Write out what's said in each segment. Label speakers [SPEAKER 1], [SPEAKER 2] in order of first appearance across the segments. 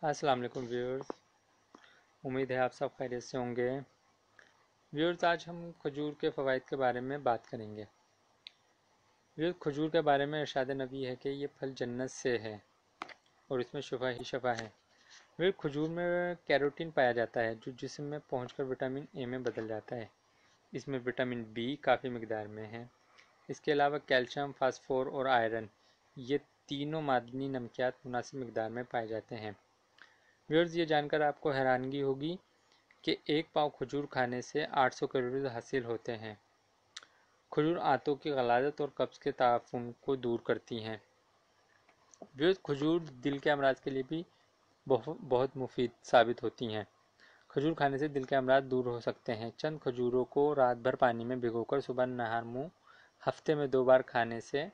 [SPEAKER 1] السلام علیکم ویورز، امید ہے آپ سب خیریت سے ہوں گے۔ ویورز، آج ہم کھجور کے فوائد کے بارے میں بات کریں گے۔ ویورز، کھجور کے بارے میں ارشاد نبی ہے کہ یہ پھل جنت سے ہے اور اس میں شفا ہی شفا ہے۔ ویورز، کھجور میں کیروٹین پایا جاتا ہے جو جسم میں پہنچ کر وٹامن اے میں بدل جاتا ہے۔ اس میں وٹامن بی کافی مقدار میں ہے۔ اس کے علاوہ کیلشیم، فاسفور اور آئرن، یہ تینوں معدنی نمکیات مناسب مقدار میں پائے جاتے ہیں۔ ویورز، یہ جان کر آپ کو حیرانگی ہوگی کہ ایک پاؤ کھجور کھانے سے 800 کیلوریز حاصل ہوتے ہیں۔ کھجور آنتوں کی غلاظت اور قبض کے تعفن کو دور کرتی ہیں۔ ویورز، کھجور دل کے امراض کے لیے بھی بہت مفید ثابت ہوتی ہیں۔ کھجور کھانے سے دل کے امراض دور ہو سکتے ہیں۔ چند کھجوروں کو رات بھر پانی میں بھگو کر صبح نہار منہ ہفتے میں 2 بار کھانے سے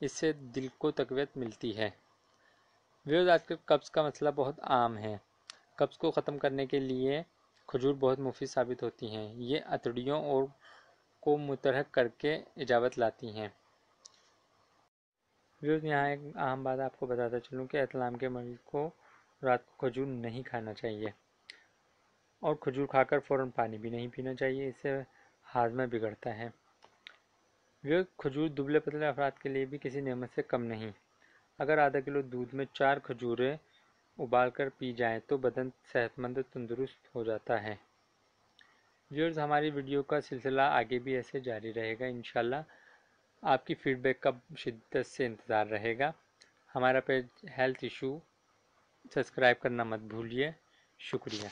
[SPEAKER 1] اس سے دل کو تقویت ملتی ہے۔ ویورز، آج کل قبض کا مسئلہ بہت عام ہے۔ قبض کو ختم کرنے کے لیے کھجور بہت مفید ثابت ہوتی ہیں۔ یہ عطڑیوں اور کو متحرک کر کے اجابت لاتی ہیں۔ ویورز، یہاں ایک اہم بات آپ کو بتاتا چلوں کہ احتلام کے مریض کو رات کو کھجور نہیں کھانا چاہیے اور کھجور کھا کر فوراً پانی بھی نہیں پینا چاہیے، اس سے ہاضمہ بگڑتا ہے۔ ویورز، کھجور دبلے پتلے افراد کے لیے بھی کسی نعمت سے کم نہیں۔ اگر آدھا کلو دودھ میں 4 کھجوریں ابال کر پی جائیں تو بدن صحت مند و تندرست ہو جاتا ہے۔ ویورز، ہماری ویڈیو کا سلسلہ آگے بھی ایسے جاری رہے گا انشاءاللہ۔ آپ کی فیڈ بیک کا شدت سے انتظار رہے گا۔ ہمارا پیج ہیلتھ ایشو سبسکرائب کرنا مت بھولیے۔ شکریہ۔